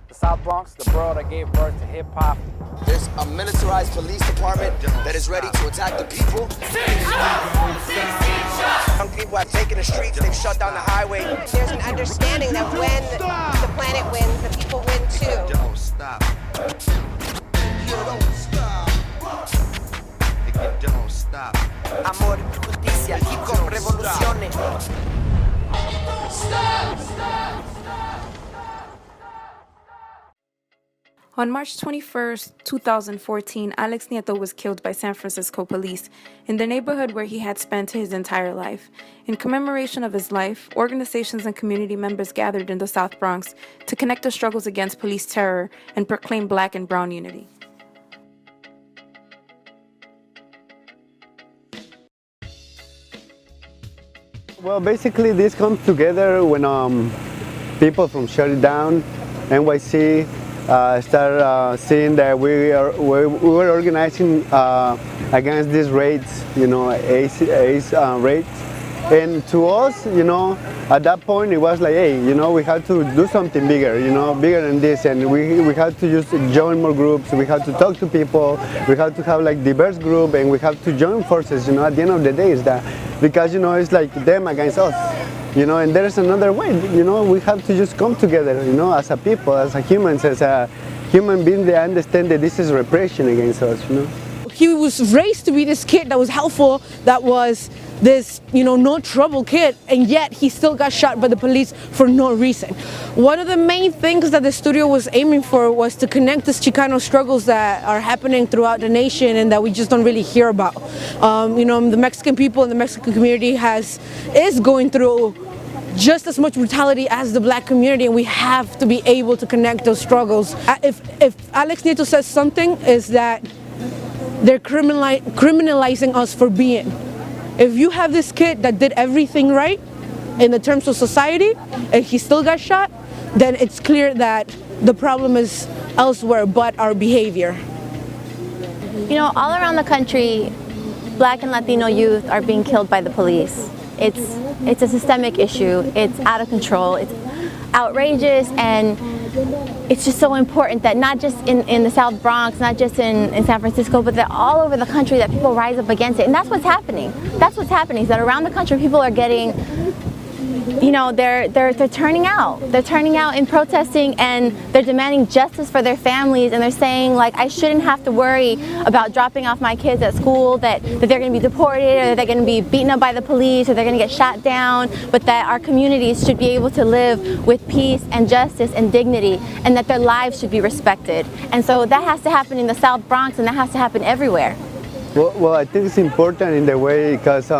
The South Bronx, the borough that gave birth to hip-hop. There's a militarized police department that is ready to attack the people. Young people have taken the streets, they've shut down the highway. There's an understanding that when the planet wins, the people win too. Don't stop. You don't stop. You don't stop. Amor, justicia, hip hop, revoluciones. On March 21, 2014, Alex Nieto was killed by San Francisco police in the neighborhood where he had spent his entire life. In commemoration of his life, organizations and community members gathered in the South Bronx to connect the struggles against police terror and proclaim Black and Brown unity. Well, basically this comes together when people from Shut It Down, NYC, start seeing that we were organizing against these raids, ACE raids. And to us, at that point it was like, hey, we had to do something bigger, bigger than this, and we had to just join more groups, we had to talk to people, we had to have like diverse group, and we have to join forces, at the end of the day is that, because it's like them against us, and there is another way, we have to just come together, as a people, as a humans, as a human being, they understand that this is repression against us, He was raised to be this kid that was helpful, that was this, no trouble kid, and yet he still got shot by the police for no reason. One of the main things that the studio was aiming for was to connect the Chicano struggles that are happening throughout the nation and that we just don't really hear about. The Mexican people and the Mexican community is going through just as much brutality as the Black community, and we have to be able to connect those struggles. If Alex Nieto says something, is that they're criminalizing us for being. If you have this kid that did everything right in the terms of society and he still got shot, then it's clear that the problem is elsewhere but our behavior. All around the country, Black and Latino youth are being killed by the police. It's a systemic issue. It's out of control. It's outrageous, and it's just so important that not just in the South Bronx, not just in San Francisco, but that all over the country that people rise up against it. And that's what's happening. That's what's happening, is that around the country people are getting, they're turning out. They're turning out and protesting, and they're demanding justice for their families, and they're saying, like, I shouldn't have to worry about dropping off my kids at school, that they're going to be deported, or that they're going to be beaten up by the police, or they're going to get shot down, but that our communities should be able to live with peace and justice and dignity, and that their lives should be respected. And so that has to happen in the South Bronx, and that has to happen everywhere. Well, I think it's important in the way, because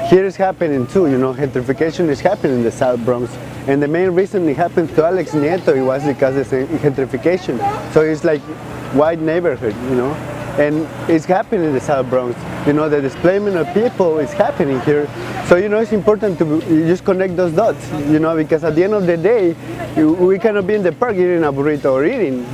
here is happening too, gentrification is happening in the South Bronx. And the main reason it happened to Alex Nieto, it was because of gentrification. So it's like white neighborhood, and it's happening in the South Bronx. The displacement of people is happening here. So, it's important to just connect those dots, because at the end of the day, we cannot be in the park eating a burrito or eating,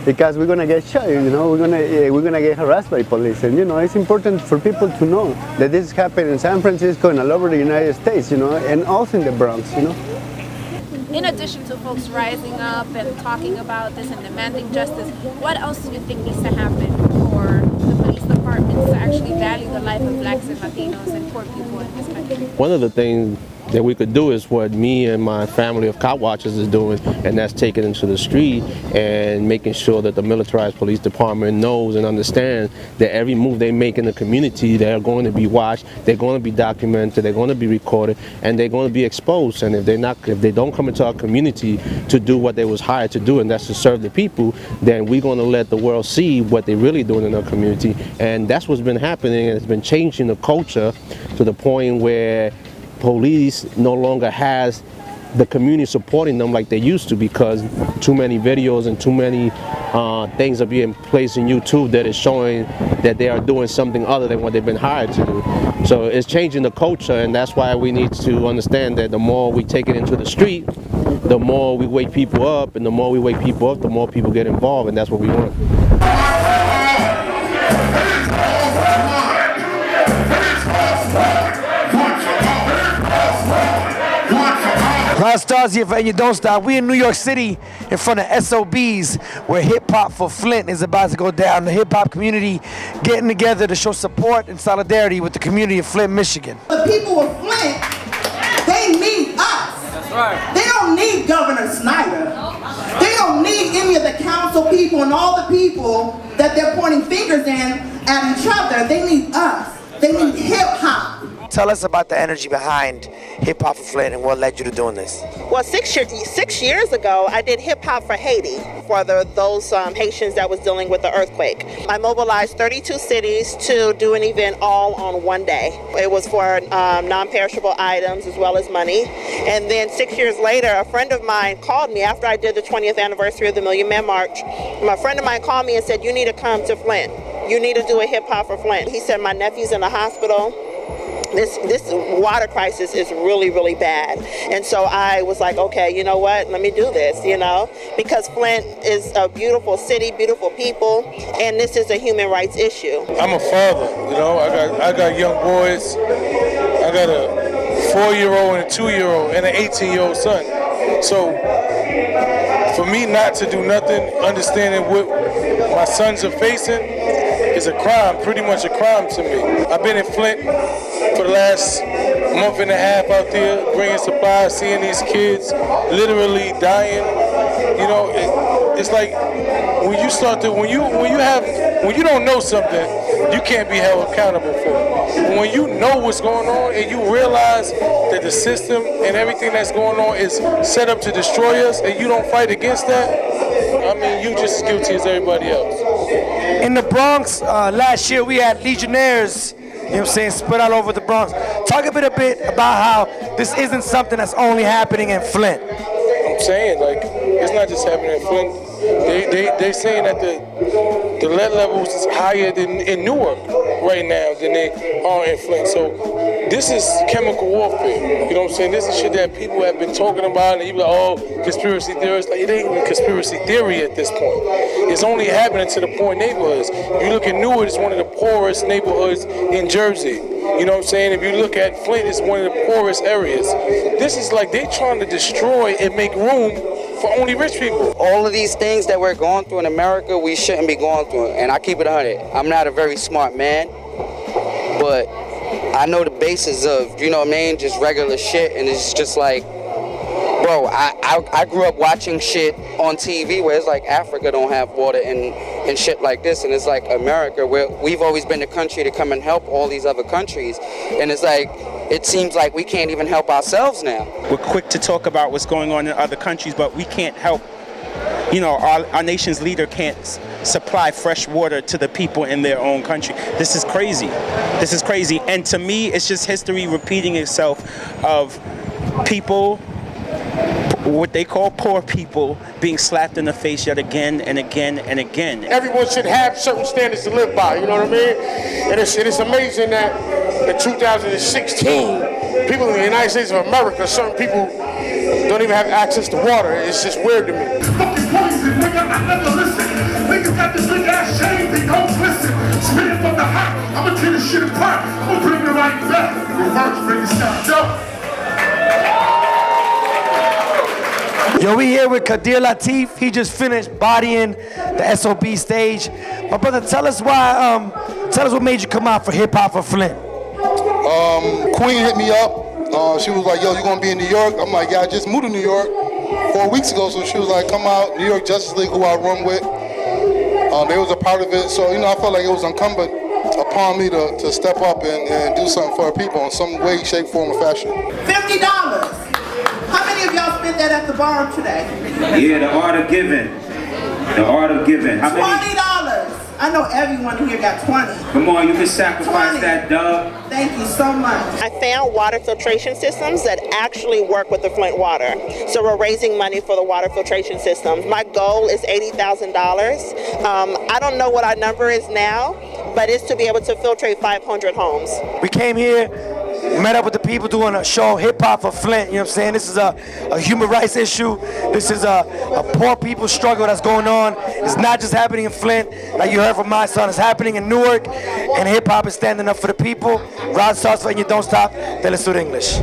because we're gonna get shot, we're gonna get harassed by police, and it's important for people to know that this is happening in San Francisco and all over the United States, and also in the Bronx, In addition to folks rising up and talking about this and demanding justice, what else do you think needs to happen for the police departments to actually value the life of Blacks and Latinos and poor people in this country? One of the things that we could do is what me and my family of cop watchers is doing, and that's taking into the street and making sure that the militarized police department knows and understands that every move they make in the community, they're going to be watched, they're going to be documented, they're going to be recorded, and they're going to be exposed. And if they don't come into our community to do what they was hired to do, and that's to serve the people, then we're going to let the world see what they're really doing in our community. And that's what's been happening, and it's been changing the culture to the point where police no longer has the community supporting them like they used to, because too many videos and too many things are being placed in YouTube that is showing that they are doing something other than what they've been hired to do. So it's changing the culture, and that's why we need to understand that the more we take it into the street, the more we wake people up, and the more we wake people up, the more people get involved, and that's what we want. Ron Stars here for And You Don't Stop. We in New York City in front of SOBs where Hip Hop for Flint is about to go down. The hip hop community getting together to show support and solidarity with the community of Flint, Michigan. The people of Flint, they need us. That's right. They don't need Governor Snyder. They don't need any of the council people and all the people that they're pointing fingers at each other. They need us. They need hip hop. Tell us about the energy behind Hip Hop for Flint and what led you to doing this. Well, six years ago, I did Hip Hop for Haiti for those Haitians that was dealing with the earthquake. I mobilized 32 cities to do an event all on one day. It was for non-perishable items as well as money. And then 6 years later, a friend of mine called me after I did the 20th anniversary of the Million Man March. My friend of mine called me and said, "You need to come to Flint. You need to do a Hip Hop for Flint." He said, "My nephew's in the hospital. This water crisis is really, really bad." And so I was like, okay, you know what? Let me do this, because Flint is a beautiful city, beautiful people, and this is a human rights issue. I'm a father, I got young boys. I got a 4-year-old and a 2-year-old and an 18-year-old son. So for me not to do nothing, understanding what my sons are facing, is a crime, pretty much a crime to me. I've been in Flint for the last month and a half out there, bringing supplies, seeing these kids literally dying. It's like when you start to, when you don't know something, you can't be held accountable for it. But when you know what's going on and you realize that the system and everything that's going on is set up to destroy us, and you don't fight against that, you're just as guilty as everybody else. In the Bronx, last year we had Legionnaires, spread all over the Bronx. Talk a bit about how this isn't something that's only happening in Flint. I'm saying, it's not just happening in Flint. They're saying that the lead levels is higher than in Newark right now than they are in Flint. So this is chemical warfare. You know what I'm saying? This is shit that people have been talking about, and you be like, oh, conspiracy theorists. It ain't even conspiracy theory at this point. It's only happening to the poor neighborhoods. You look at Newark, it's one of the poorest neighborhoods in Jersey. You know what I'm saying? If you look at Flint, it's one of the poorest areas. This is like they trying to destroy and make room for only rich people. All of these things that we're going through in America, we shouldn't be going through. And I keep it 100. I'm not a very smart man, but I know the basis of, just regular shit. And it's just like, bro, I grew up watching shit on TV where it's like Africa don't have water and shit like this. And it's like America, where we've always been the country to come and help all these other countries. And it's like, it seems like we can't even help ourselves now. We're quick to talk about what's going on in other countries, but we can't help, our nation's leader can't supply fresh water to the people in their own country. This is crazy. This is crazy. And to me, it's just history repeating itself of people, what they call poor people, being slapped in the face yet again and again and again. Everyone should have certain standards to live by, you know what I mean? And it's amazing that in 2016, people in the United States of America, certain people don't even have access to water. It's just weird to me. Fucking poison, nigga, I never listen. Niggas got this big ass shame, they don't listen. Spit it from the hot, I'ma tear this shit apart. I'ma bring it right back. Reverse, bring it down. Yo, we here with Kadir Latif. He just finished bodying the SOB stage. My brother, tell us what made you come out for Hip Hop for Flint. Queen hit me up. She was like, yo, you gonna be in New York? I'm like, yeah, I just moved to New York 4 weeks ago. So she was like, come out. New York Justice League, who I run with, they was a part of it. So, I felt like it was incumbent upon me to step up and do something for the people in some way, shape, form, or fashion. $50. How many of y'all spent that at the bar today? Yeah, the art of giving. The art of giving. How many? $20. I know everyone here got 20. Come on, you can sacrifice 20. That, Doug. Thank you so much. I found water filtration systems that actually work with the Flint water. So we're raising money for the water filtration systems. My goal is $80,000. I don't know what our number is now, but it's to be able to filtrate 500 homes. We came here, met up with the people doing a show, Hip Hop for Flint. You know what I'm saying? This is a human rights issue. This is a poor people struggle that's going on. It's not just happening in Flint, like you heard from my son. It's happening in Newark, and hip hop is standing up for the people. Ron Stars for And You Don't Stop. Tell us to English.